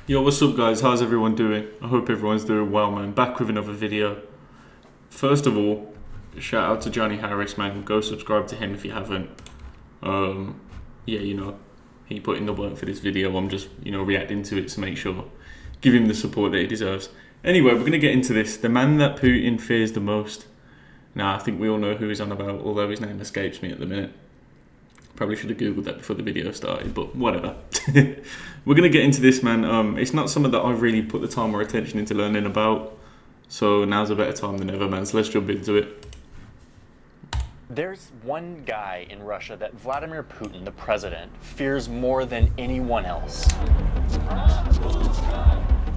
Yo, what's up guys? How's everyone doing? I hope everyone's doing well, man. Back with another video. First of all, shout out to Johnny Harris, man. Go subscribe to him if you haven't. Yeah, he put in the work for this video. I'm just, reacting to it to make sure. Give him the support that he deserves. Anyway, we're going to get into this. The man that Putin fears the most. Now, I think we all know who he's on about, although his name escapes me at the minute. Probably should have googled that before the video started, but whatever. We're going to get into this, man. It's not something that I've really put the time or attention into learning about, so now's a better time than ever, man. So let's jump into it. There's one guy in Russia that Vladimir Putin, the president, fears more than anyone else.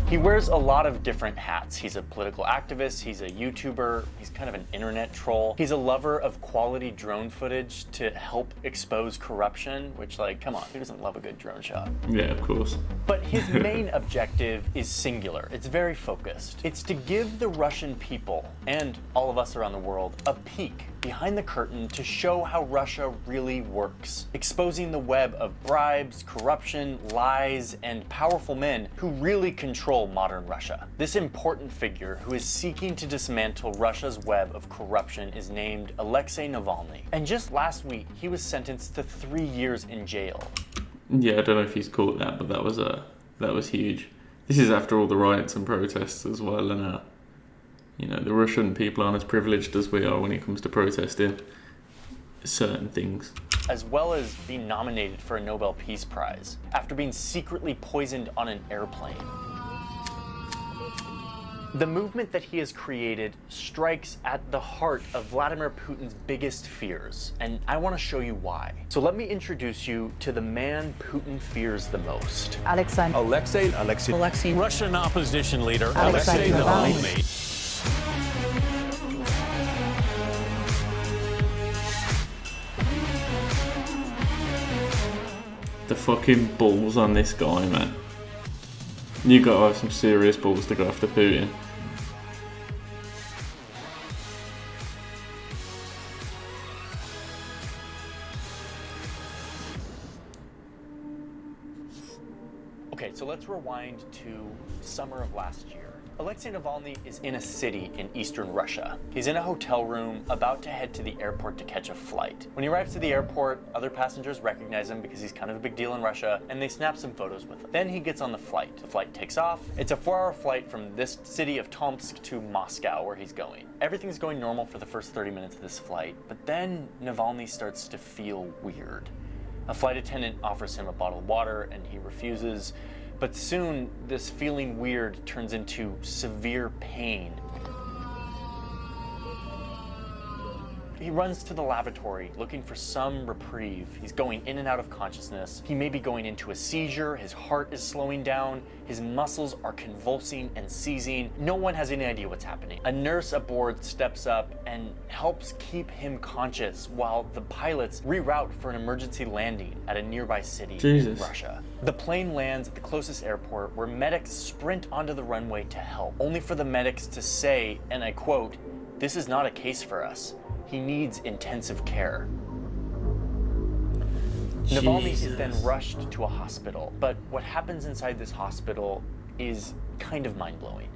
He wears a lot of different hats. He's a political activist, he's a YouTuber, he's kind of an internet troll. He's a lover of quality drone footage to help expose corruption, which, come on, who doesn't love a good drone shot? Yeah, of course. But his main objective is singular. It's very focused. It's to give the Russian people, and all of us around the world, a peek behind the curtain to show how Russia really works, exposing the web of bribes, corruption, lies, and powerful men who really control modern Russia. This important figure who is seeking to dismantle Russia's web of corruption is named Alexei Navalny. And just last week, he was sentenced to 3 years in jail. Yeah, I don't know if he's caught that, but that was huge. This is after all the riots and protests as well, and the Russian people aren't as privileged as we are when it comes to protesting certain things. As well as being nominated for a Nobel Peace Prize after being secretly poisoned on an airplane. The movement that he has created strikes at the heart of Vladimir Putin's biggest fears, and I want to show you why. So let me introduce you to the man Putin fears the most. Alexei. Russian opposition leader Alexei Navalny. The fucking balls on this guy, man. You gotta have some serious balls to go after Putin. Okay, so let's rewind to summer of last year. Alexei Navalny is in a city in eastern Russia. He's in a hotel room, about to head to the airport to catch a flight. When he arrives to the airport, other passengers recognize him because he's kind of a big deal in Russia, and they snap some photos with him. Then he gets on the flight. The flight takes off. It's a 4-hour flight from this city of Tomsk to Moscow, where he's going. Everything's going normal for the first 30 minutes of this flight, but then Navalny starts to feel weird. A flight attendant offers him a bottle of water, and he refuses. But soon, this feeling weird turns into severe pain. He runs to the lavatory looking for some reprieve. He's going in and out of consciousness. He may be going into a seizure. His heart is slowing down. His muscles are convulsing and seizing. No one has any idea what's happening. A nurse aboard steps up and helps keep him conscious while the pilots reroute for an emergency landing at a nearby city in Russia. The plane lands at the closest airport where medics sprint onto the runway to help, only for the medics to say, and I quote, "This is not a case for us. He needs intensive care." Navalny is then rushed to a hospital, but what happens inside this hospital is kind of mind-blowing.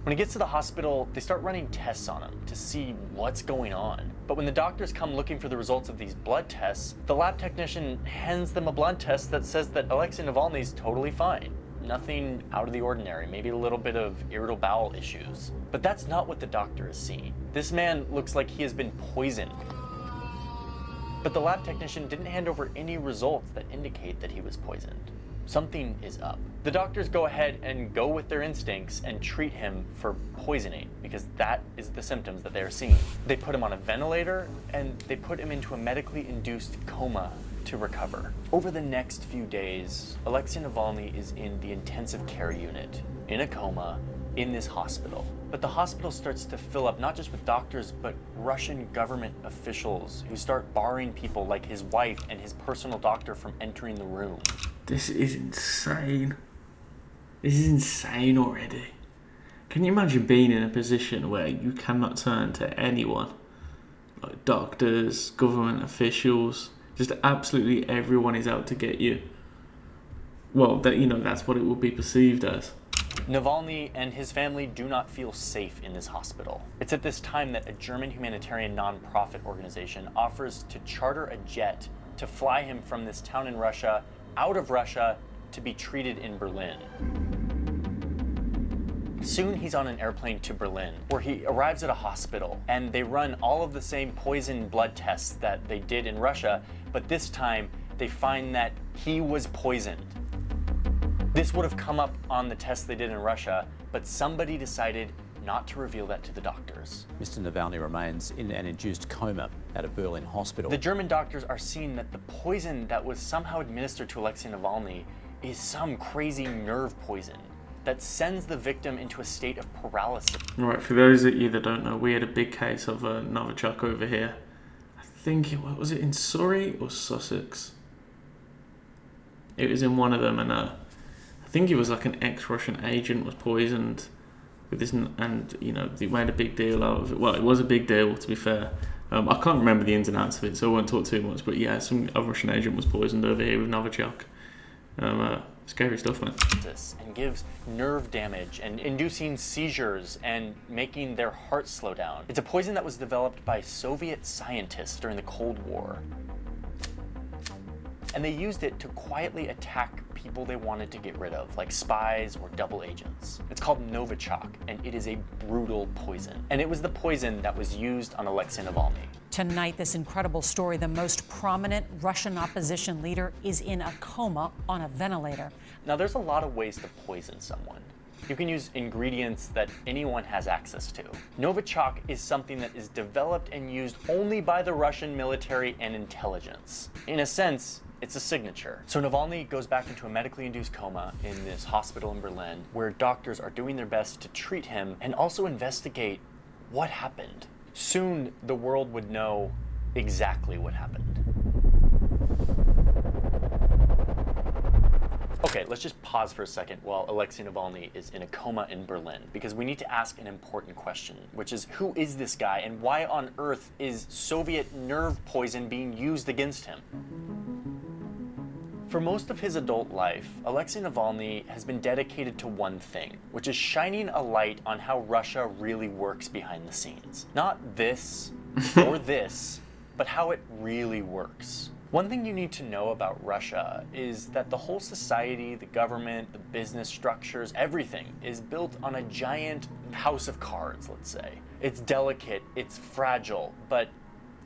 When he gets to the hospital, they start running tests on him to see what's going on. But when the doctors come looking for the results of these blood tests, the lab technician hands them a blood test that says that Alexei Navalny is totally fine. Nothing out of the ordinary, maybe a little bit of irritable bowel issues. But that's not what the doctor is seeing. This man looks like he has been poisoned. But the lab technician didn't hand over any results that indicate that he was poisoned. Something is up. The doctors go ahead and go with their instincts and treat him for poisoning because that is the symptoms that they are seeing. They put him on a ventilator and they put him into a medically induced coma to recover. Over the next few days, Alexei Navalny is in the intensive care unit, in a coma, in this hospital. But the hospital starts to fill up not just with doctors, but Russian government officials who start barring people like his wife and his personal doctor from entering the room. This is insane. This is insane already. Can you imagine being in a position where you cannot turn to anyone? Like doctors, government officials, just absolutely everyone is out to get you. well, that, you know, that's what it would be perceived as. Navalny and his family do not feel safe in this hospital. It's at this time that a German humanitarian non-profit organization offers to charter a jet to fly him from this town in Russia, out of Russia, to be treated in Berlin. Soon he's on an airplane to Berlin, where he arrives at a hospital, and they run all of the same poison blood tests that they did in Russia, but this time they find that he was poisoned. This would have come up on the tests they did in Russia, but somebody decided not to reveal that to the doctors. Mr. Navalny remains in an induced coma at a Berlin hospital. The German doctors are seeing that the poison that was somehow administered to Alexei Navalny is some crazy nerve poison that sends the victim into a state of paralysis. Right, for those of you that don't know, we had a big case of Novichok over here. I think was it in Surrey or Sussex? It was in one of them, and I think it was like an ex-Russian agent was poisoned with this, and you know, they made a big deal out of it. Well, it was a big deal, to be fair. I can't remember the ins and outs of it, so I won't talk too much. But yeah, a Russian agent was poisoned over here with Novichok. Scary stuff, man. And gives nerve damage and inducing seizures and making their heart slow down. It's a poison that was developed by Soviet scientists during the Cold War. And they used it to quietly attack people they wanted to get rid of, like spies or double agents. It's called Novichok, and it is a brutal poison. And it was the poison that was used on Alexei Navalny. Tonight, this incredible story, the most prominent Russian opposition leader is in a coma on a ventilator. Now, there's a lot of ways to poison someone. You can use ingredients that anyone has access to. Novichok is something that is developed and used only by the Russian military and intelligence. In a sense, it's a signature. So Navalny goes back into a medically induced coma in this hospital in Berlin, where doctors are doing their best to treat him and also investigate what happened. Soon, the world would know exactly what happened. Okay, let's just pause for a second while Alexei Navalny is in a coma in Berlin, because we need to ask an important question, which is, who is this guy and why on earth is Soviet nerve poison being used against him? For most of his adult life, Alexei Navalny has been dedicated to one thing, which is shining a light on how Russia really works behind the scenes. Not this or this, but how it really works. One thing you need to know about Russia is that the whole society, the government, the business structures, everything is built on a giant house of cards, let's say. It's delicate, it's fragile, but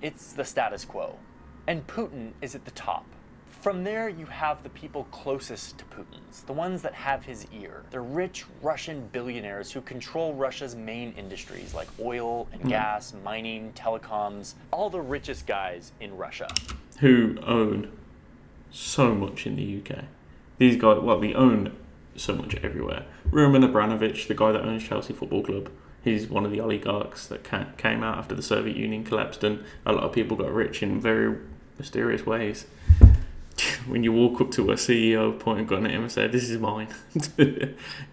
it's the status quo. And Putin is at the top. From there, you have the people closest to Putin's, the ones that have his ear. They're rich Russian billionaires who control Russia's main industries like oil and gas, mining, telecoms, all the richest guys in Russia. Who own so much in the UK. These guys, well, they own so much everywhere. Roman Abramovich, the guy that owns Chelsea Football Club, he's one of the oligarchs that came out after the Soviet Union collapsed, and a lot of people got rich in very mysterious ways. When you walk up to a CEO, point a gun at him and say, "This is mine,"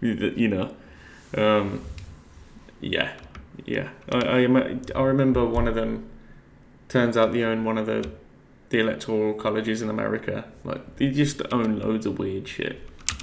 you know. Yeah. I remember one of them. Turns out they own one of the electoral colleges in America. Like, they just own loads of weird shit.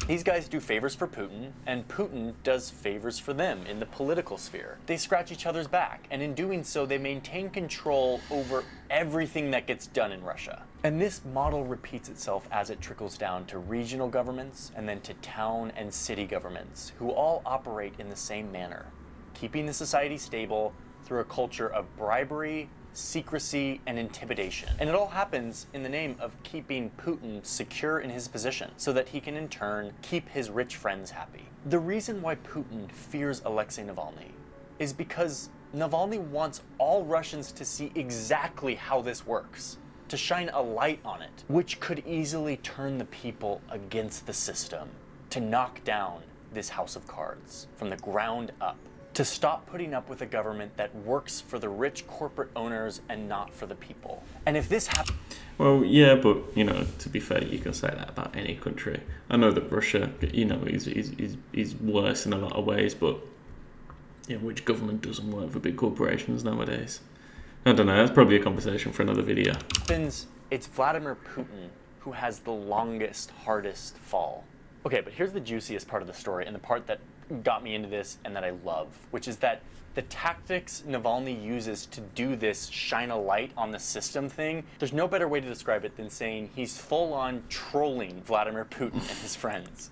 These guys do favors for Putin, and Putin does favors for them in the political sphere. They scratch each other's back, and in doing so, they maintain control over everything that gets done in Russia. And this model repeats itself as it trickles down to regional governments and then to town and city governments, who all operate in the same manner, keeping the society stable through a culture of bribery, secrecy, and intimidation. And it all happens in the name of keeping Putin secure in his position so that he can in turn keep his rich friends happy. The reason why Putin fears Alexei Navalny is because Navalny wants all Russians to see exactly how this works, to shine a light on it, which could easily turn the people against the system, to knock down this house of cards from the ground up. To stop putting up with a government that works for the rich corporate owners and not for the people. And if this happens... Well, yeah, but, you know, to be fair, you can say that about any country. I know that Russia, you know, is worse in a lot of ways, but, yeah, which government doesn't work for big corporations nowadays? I don't know, that's probably a conversation for another video. It's Vladimir Putin who has the longest, hardest fall. Okay, but here's the juiciest part of the story, and the part that got me into this and that I love, which is that the tactics Navalny uses to do this shine a light on the system thing, there's no better way to describe it than saying he's full-on trolling Vladimir Putin and his friends.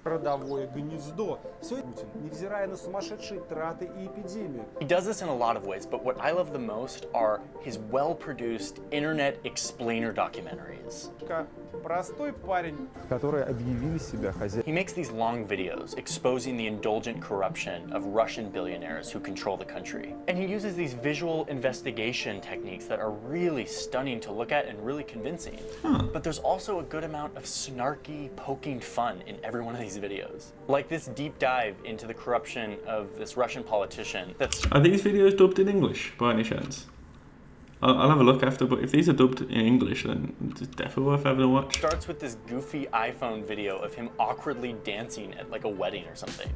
He does this in a lot of ways, but what I love the most are his well-produced internet explainer documentaries. He makes these long videos exposing the indulgent corruption of Russian billionaires who control the country. And he uses these visual investigation techniques that are really stunning to look at and really convincing. But there's also a good amount of snarky, poking fun in every one of these videos. Like this deep dive into the corruption of this Russian politician that's... Are these videos dubbed in English by any chance? I'll have a look after, but if these are dubbed in English, then it's definitely worth having a watch. Starts with this goofy iPhone video of him awkwardly dancing at like a wedding or something.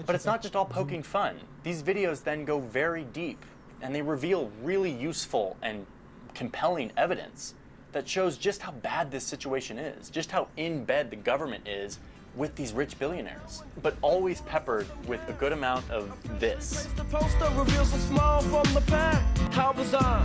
But it's not just all poking fun. These videos then go very deep, and they reveal really useful and compelling evidence that shows just how bad this situation is, just how in bed the government is with these rich billionaires, but always peppered with a good amount of this. The poster reveals a smile from the pack. How bizarre.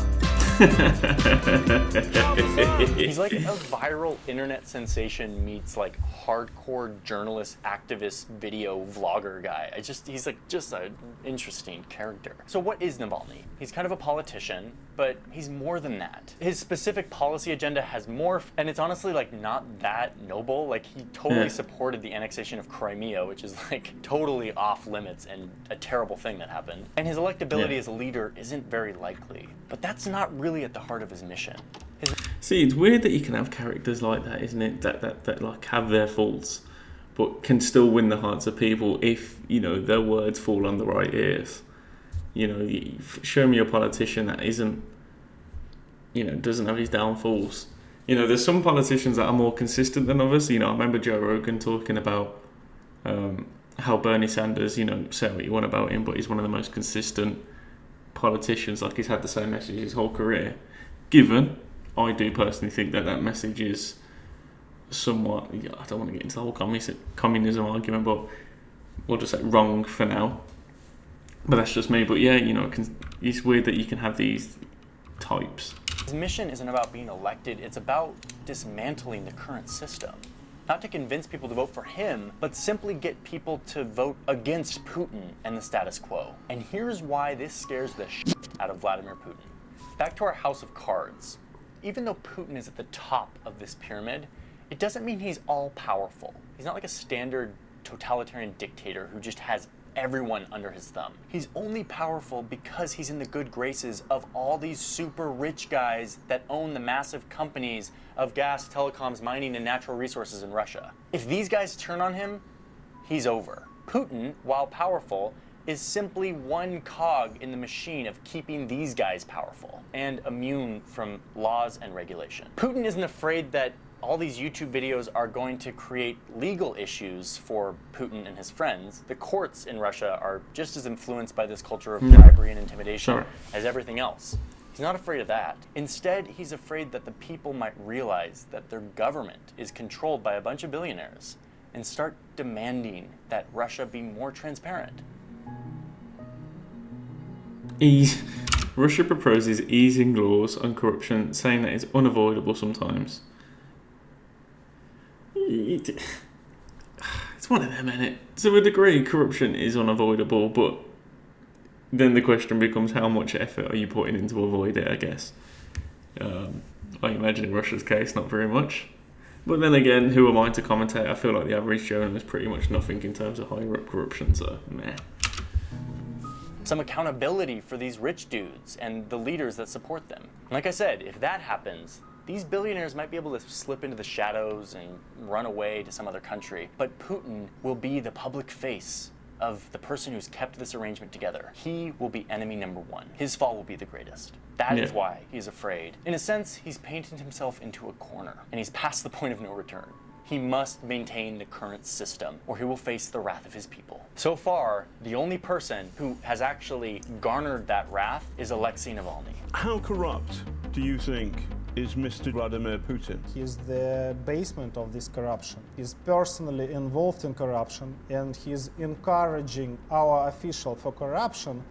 He's like a viral internet sensation meets like hardcore journalist, activist, video vlogger guy. He's like just an interesting character. So what is Navalny? He's kind of a politician, but he's more than that. His specific policy agenda has morphed, and it's honestly like not that noble. Like he totally supported the annexation of Crimea, which is like totally off limits and a terrible thing that happened. And his electability as a leader isn't very likely, but that's not really at the heart of his mission. See, it's weird that you can have characters like that, isn't it? That like have their faults, but can still win the hearts of people if, you know, their words fall on the right ears. You know, show me a politician that isn't, you know, doesn't have his downfalls. You know, there's some politicians that are more consistent than others. You know, I remember Joe Rogan talking about how Bernie Sanders, you know, say what you want about him, but he's one of the most consistent politicians. Like, he's had the same message his whole career. Given, I do personally think that message is somewhat, I don't want to get into the whole communism argument, but we'll just say wrong for now. But that's just me. But yeah, you know, it's weird that you can have these types. His mission isn't about being elected, it's about dismantling the current system. Not to convince people to vote for him, but simply get people to vote against Putin and the status quo. And here's why this scares the shit out of Vladimir Putin. Back to our house of cards. Even though Putin is at the top of this pyramid, it doesn't mean he's all powerful. He's not like a standard totalitarian dictator who just has everyone under his thumb. He's only powerful because he's in the good graces of all these super rich guys that own the massive companies of gas, telecoms, mining, and natural resources in Russia. If these guys turn on him, he's over. Putin, while powerful, is simply one cog in the machine of keeping these guys powerful and immune from laws and regulation. Putin isn't afraid that all these YouTube videos are going to create legal issues for Putin and his friends. The courts in Russia are just as influenced by this culture of bribery and intimidation as everything else. He's not afraid of that. Instead, he's afraid that the people might realize that their government is controlled by a bunch of billionaires and start demanding that Russia be more transparent. Russia proposes easing laws on corruption, saying that it's unavoidable sometimes. It's one of them, isn't it? To a degree, corruption is unavoidable, but then the question becomes how much effort are you putting in to avoid it, I guess. I imagine in Russia's case, not very much. But then again, who am I to commentate? I feel like the average Joe knows pretty much nothing in terms of higher up corruption, so meh. Some accountability for these rich dudes and the leaders that support them. Like I said, if that happens, these billionaires might be able to slip into the shadows and run away to some other country, but Putin will be the public face of the person who's kept this arrangement together. He will be enemy number one. His fall will be the greatest. That is why he's afraid. In a sense, he's painted himself into a corner, and he's past the point of no return. He must maintain the current system, or he will face the wrath of his people. So far, the only person who has actually garnered that wrath is Alexei Navalny. How corrupt do you think is Mr. Vladimir Putin. He is the basement of this corruption. He's personally involved in corruption, and he's encouraging our official for corruption.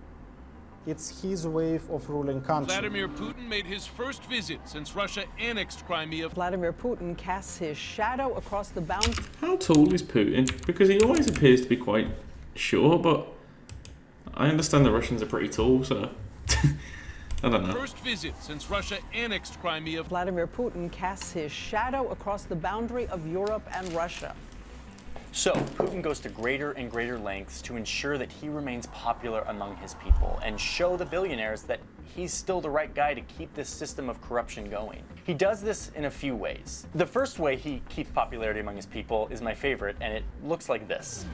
It's his way of ruling country. Vladimir Putin made his first visit since Russia annexed Crimea. Vladimir Putin casts his shadow across the boundary. How tall is Putin? Because he always appears to be quite short, but I understand the Russians are pretty tall, so I don't know. First visit since Russia annexed Crimea. Vladimir Putin casts his shadow across the boundary of Europe and Russia. So, Putin goes to greater and greater lengths to ensure that he remains popular among his people and show the billionaires that he's still the right guy to keep this system of corruption going. He does this in a few ways. The first way he keeps popularity among his people is my favorite, and it looks like this.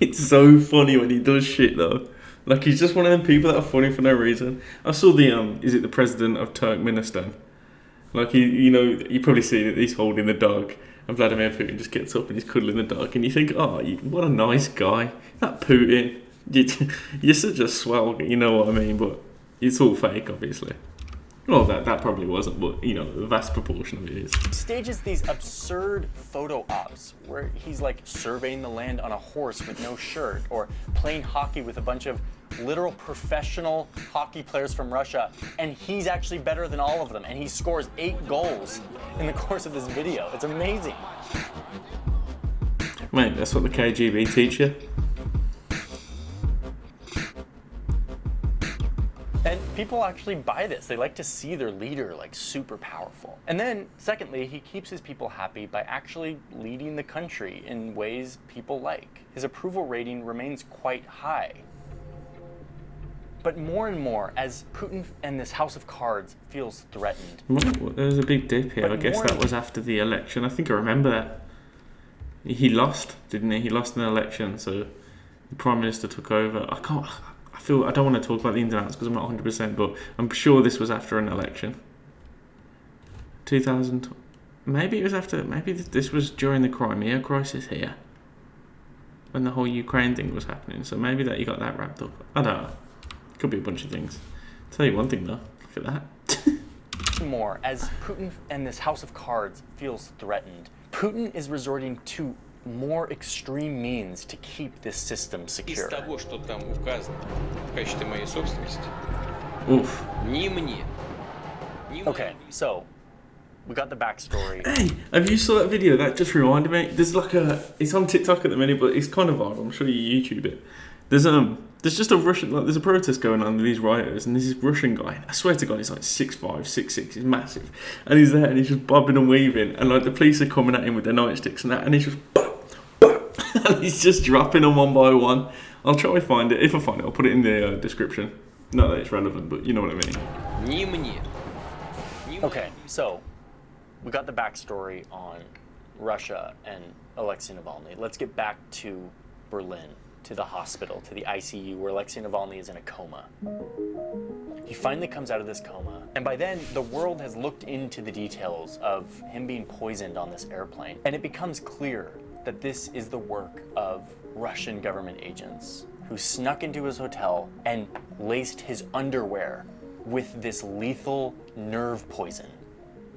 It's so funny when he does shit though. Like, he's just one of them people that are funny for no reason. I saw the is it the president of Turkmenistan? Like, you probably see that he's holding the dog, and Vladimir Putin just gets up and he's cuddling the dog, and you think, oh, what a nice guy. That Putin, you're such a swell, you know what I mean? But it's all fake, obviously. Well, that probably wasn't, but, the vast proportion of it is. He stages these absurd photo ops where he's like surveying the land on a horse with no shirt, or playing hockey with a bunch of literal professional hockey players from Russia, and he's actually better than all of them, and he scores 8 goals in the course of this video. It's amazing. Mate, that's what the KGB teach you. And people actually buy this. They like to see their leader like super powerful. And then, secondly, he keeps his people happy by actually leading the country in ways people like. His approval rating remains quite high. But more and more, as Putin and this house of cards feels threatened. There was a big dip here. I guess that was after the election. I think I remember that. He lost, didn't he? He lost an election, so the Prime Minister took over. I don't want to talk about the ins and outs because I'm not 100%, but I'm sure this was after an election. 2000. Maybe it was after. Maybe this was during the Crimea crisis here, when the whole Ukraine thing was happening. So maybe that you got that wrapped up. I don't know. Could be a bunch of things. I'll tell you one thing though. Look at that. More as Putin and this house of cards feels threatened. Putin is resorting to more extreme means to keep this system secure. Oof. Okay, so we got the backstory. Hey, have you saw that video? That just reminded me. There's like it's on TikTok at the minute, but it's kind of viral. I'm sure you YouTube it. There's just a Russian, there's a protest going on with these rioters, and there's this Russian guy. I swear to God, he's like 6'5", 6'6", he's massive, and he's there, and he's just bobbing and weaving, and like the police are coming at him with their nightsticks and that, and he's just, and he's just dropping them one by one. I'll try to find it. If I find it, I'll put it in the description. Not that it's relevant, but you know what I mean. Okay, so we got the backstory on Russia and Alexei Navalny. Let's get back to Berlin, to the hospital, to the ICU, where Alexei Navalny is in a coma. He finally comes out of this coma, and by then, the world has looked into the details of him being poisoned on this airplane, and it becomes clear that this is the work of Russian government agents who snuck into his hotel and laced his underwear with this lethal nerve poison.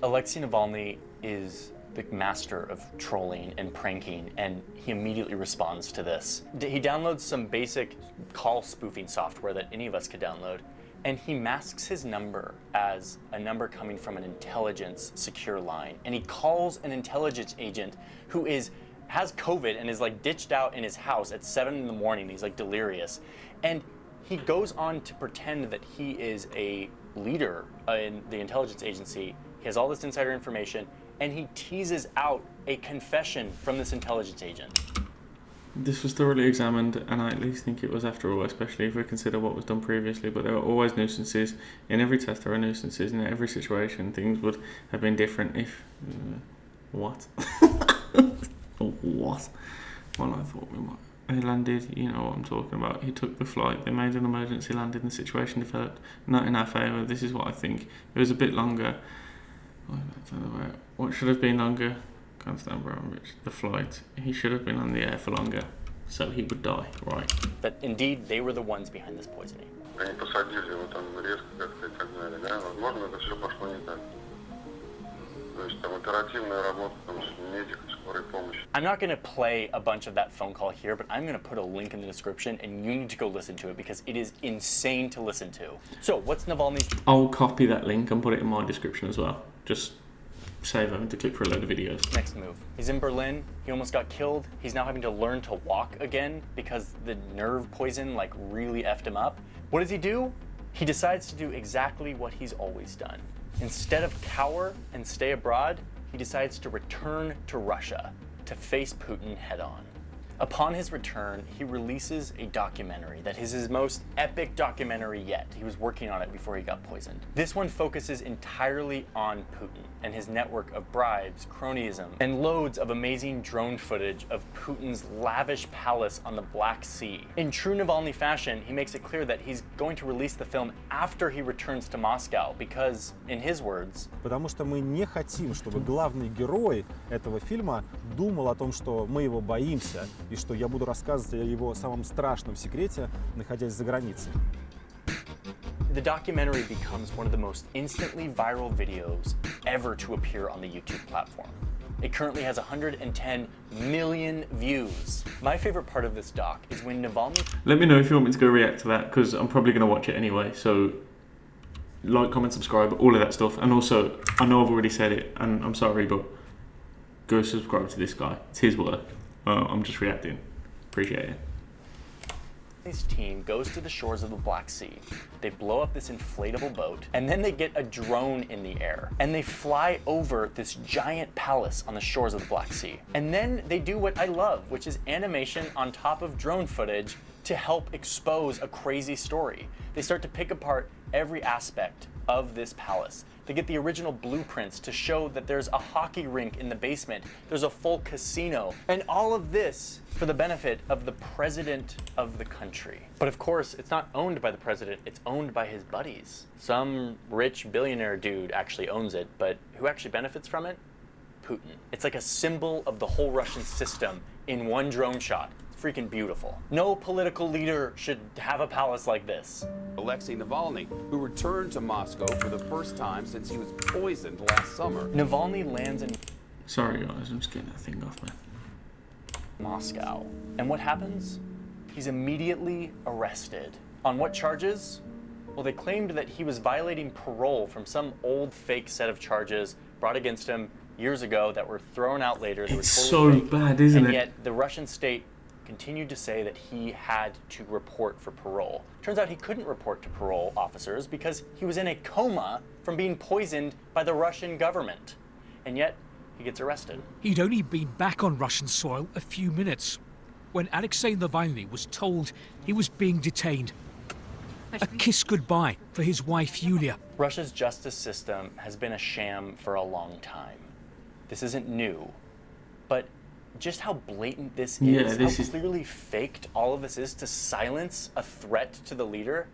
Alexei Navalny is the master of trolling and pranking, and he immediately responds to this. He downloads some basic call spoofing software that any of us could download, and he masks his number as a number coming from an intelligence secure line. And he calls an intelligence agent who has COVID and is like ditched out in his house at 7 in the morning. He's like delirious. And he goes on to pretend that he is a leader in the intelligence agency. He has all this insider information, and he teases out a confession from this intelligence agent. This was thoroughly examined, and I at least think it was after all, especially if we consider what was done previously. But there are always nuisances. In every test there are nuisances. In every situation things would have been different if... what? What? Well, I thought we might... He landed, you know what I'm talking about. He took the flight, they made an emergency landing, the situation developed not in our favour. This is what I think. It was a bit longer. What should have been longer? Can't stand Abramovich. The flight. He should have been on the air for longer, so he would die, right? But indeed, they were the ones behind this poisoning. Они посадили его там резко как-то и так далее, да? Возможно, это все пошло не так. То есть там оперативная работа, там медик, скорой помощи. I'm not going to play a bunch of that phone call here, but I'm going to put a link in the description and you need to go listen to it because it is insane to listen to. So, what's Navalny's... I'll copy that link and put it in my description as well. Just save having to click for a load of videos. next move? He's in Berlin. He almost got killed. He's now having to learn to walk again because the nerve poison like really effed him up. What does he do? He decides to do exactly what he's always done. Instead of cower and stay abroad, he decides to return to Russia to face Putin head on. Upon his return, he releases a documentary that is his most epic documentary yet. He was working on it before he got poisoned. This one focuses entirely on Putin and his network of bribes, cronyism, and loads of amazing drone footage of Putin's lavish palace on the Black Sea. In true Navalny fashion, he makes it clear that he's going to release the film after he returns to Moscow because, in his words, Потому что мы не хотим, чтобы главный герой этого фильма думал о том, что мы его боимся, и что я буду рассказывать о его самом страшном секрете, находясь за границей. the documentary becomes one of the most instantly viral videos ever to appear on the YouTube platform. It currently has 110 million views. My favorite part of this doc is when Navalny... Let me know if you want me to go react to that, because I'm probably going to watch it anyway. So, like, comment, subscribe, all of that stuff. And also, I know I've already said it, and I'm sorry, but go subscribe to this guy. It's his work. I'm just reacting. Appreciate it. His team goes to the shores of the Black Sea. They blow up this inflatable boat, and then they get a drone in the air, and they fly over this giant palace on the shores of the Black Sea. And then they do what I love, which is animation on top of drone footage to help expose a crazy story. They start to pick apart every aspect of this palace. They get the original blueprints to show that there's a hockey rink in the basement, there's a full casino, and all of this for the benefit of the president of the country. But of course, it's not owned by the president, it's owned by his buddies. Some rich billionaire dude actually owns it, but who actually benefits from it? Putin. It's like a symbol of the whole Russian system in one drone shot. Freaking beautiful. No political leader should have a palace like this. Alexei Navalny, who returned to Moscow for the first time since he was poisoned last summer. Navalny lands in Sorry guys, I'm just getting that thing off, man. Moscow. And what happens? He's immediately arrested. On what charges? Well, they claimed that he was violating parole from some old fake set of charges brought against him years ago that were thrown out later. It's so bad, isn't it? And yet the Russian state continued to say that he had to report for parole. Turns out he couldn't report to parole officers because he was in a coma from being poisoned by the Russian government. And yet, he gets arrested. He'd only been back on Russian soil a few minutes when Alexei Navalny was told he was being detained. A kiss goodbye for his wife, Yulia. Russia's justice system has been a sham for a long time. This isn't new, but just how blatant this is, how clearly faked all of this is to silence a threat to the leader,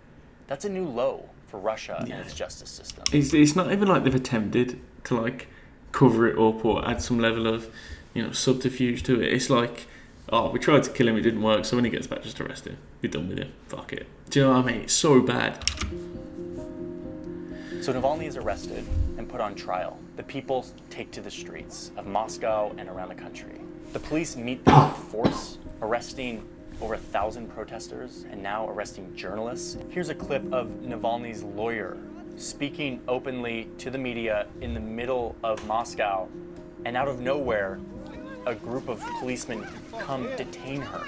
that's a new low for Russia and its justice system. It's not even like they've attempted to like cover it up or add some level of, subterfuge to it. It's like, oh, we tried to kill him, it didn't work, so when he gets back, just arrest him. Be done with him. Fuck it. Do you know what I mean? It's so bad. So Navalny is arrested and put on trial. The people take to the streets of Moscow and around the country. The police meet them with force, arresting over 1,000 protesters and now arresting journalists. Here's a clip of Navalny's lawyer speaking openly to the media in the middle of Moscow, and out of nowhere, a group of policemen come detain her.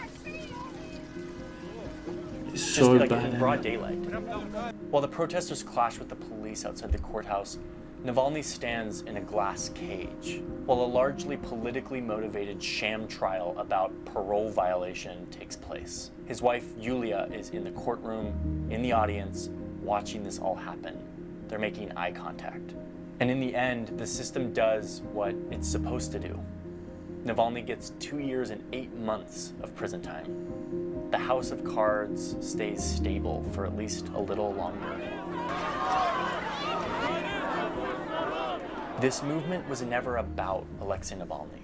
It's so just like bad, in broad daylight. While the protesters clash with the police outside the courthouse, Navalny stands in a glass cage while a largely politically motivated sham trial about parole violation takes place. His wife, Yulia, is in the courtroom, in the audience, watching this all happen. They're making eye contact. And in the end, the system does what it's supposed to do. Navalny gets 2 years and 8 months of prison time. The house of cards stays stable for at least a little longer. This movement was never about Alexei Navalny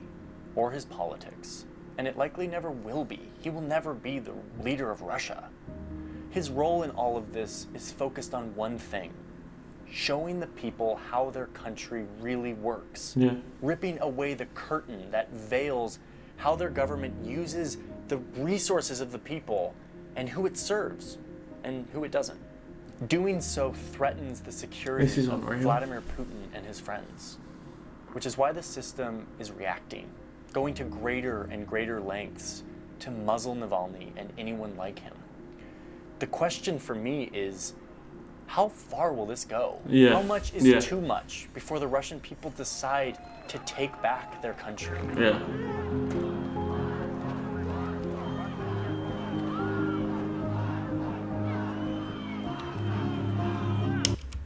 or his politics, and it likely never will be. He will never be the leader of Russia. His role in all of this is focused on one thing: showing the people how their country really works. Yeah. Ripping away the curtain that veils how their government uses the resources of the people and who it serves and who it doesn't. Doing so threatens the security of Vladimir Putin and his friends, which is why the system is reacting, going to greater and greater lengths to muzzle Navalny and anyone like him. The question for me is, how far will this go? Yeah. How much is Yeah. too much before the Russian people decide to take back their country? Yeah.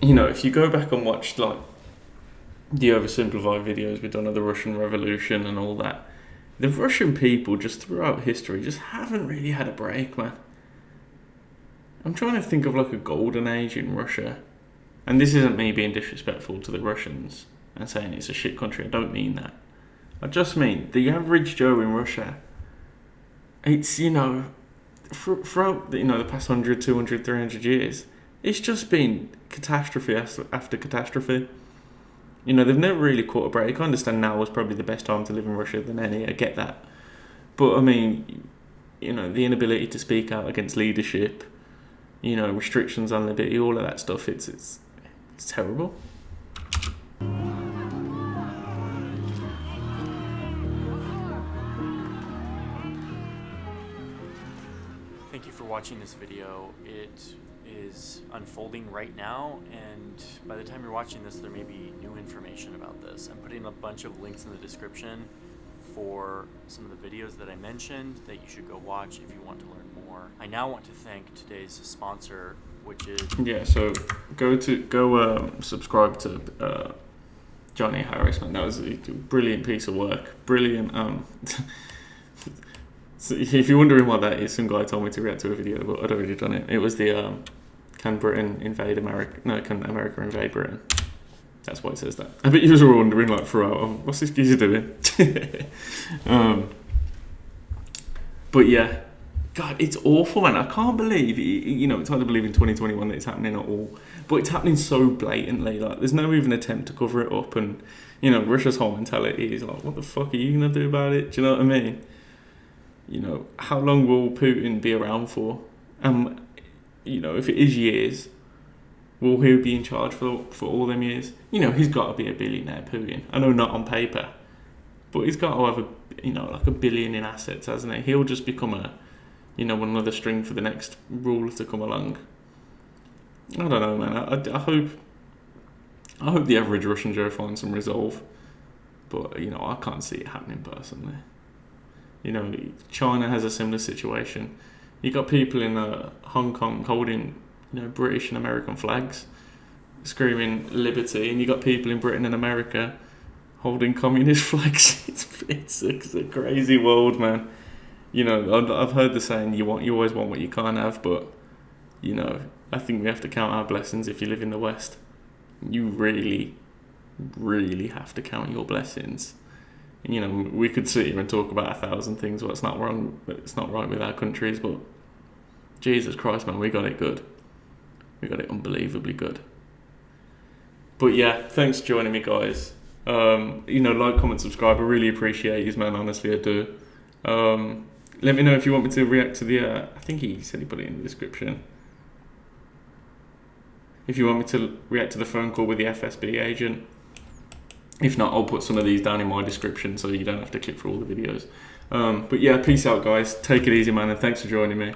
You know, if you go back and watch like the oversimplified videos we've done of the Russian Revolution and all that, the Russian people just throughout history just haven't really had a break, man. I'm trying to think of like a golden age in Russia. And this isn't me being disrespectful to the Russians and saying it's a shit country. I don't mean that. I just mean the average Joe in Russia, it's, you know, throughout the, you know, the past 100, 200, 300 years, it's just been catastrophe after catastrophe. You know, they've never really caught a break. I understand now is probably the best time to live in Russia than any. I get that. But, I mean, you know, the inability to speak out against leadership, you know, restrictions on liberty, all of that stuff, it's terrible. Thank you for watching this video. It is unfolding right now, and by the time you're watching this, there may be new information about this. I'm putting a bunch of links in the description for some of the videos that I mentioned that you should go watch if you want to learn more. I now want to thank today's sponsor, which is... Yeah, so go subscribe to Johnny Harrisman. That was a brilliant piece of work. Brilliant. So if you're wondering what that is, some guy told me to react to a video, but I'd already done it. It was the Can Britain invade America? No, Can America invade Britain? That's why it says that. I bet you were wondering like throughout, what's this geezer doing? But yeah, God, it's awful, man. I can't believe, you know, it's hard to believe in 2021 that it's happening at all, but it's happening so blatantly. Like, there's no even attempt to cover it up, and you know, Russia's whole mentality is like, what the fuck are you gonna do about it? Do you know what I mean? You know, how long will Putin be around for? You know, if it is years, will he be in charge for all them years? You know, he's got to be a billionaire, Putin. I know not on paper, but he's got to have like $1 billion in assets, hasn't he? He'll just become another string for the next ruler to come along. I don't know, man. I hope the average Russian Joe finds some resolve, but you know, I can't see it happening personally. You know, China has a similar situation. You got people in Hong Kong holding, you know, British and American flags, screaming liberty, and you got people in Britain and America holding communist flags. It's a crazy world, man. You know, I've heard the saying, you always want what you can't have, but you know, I think we have to count our blessings. If you live in the West, you really, really have to count your blessings. You know, we could sit here and talk about 1,000 things what's not wrong, it's not right with our countries, but Jesus Christ, man, we got it good. We got it unbelievably good. But yeah, thanks for joining me, guys. You know, like, comment, subscribe. I really appreciate you, man. Honestly, I do. Let me know if you want me to react to the... I think he said he put it in the description. If you want me to react to the phone call with the FSB agent. If not, I'll put some of these down in my description so you don't have to click through all the videos. But yeah, peace out, guys. Take it easy, man, and thanks for joining me.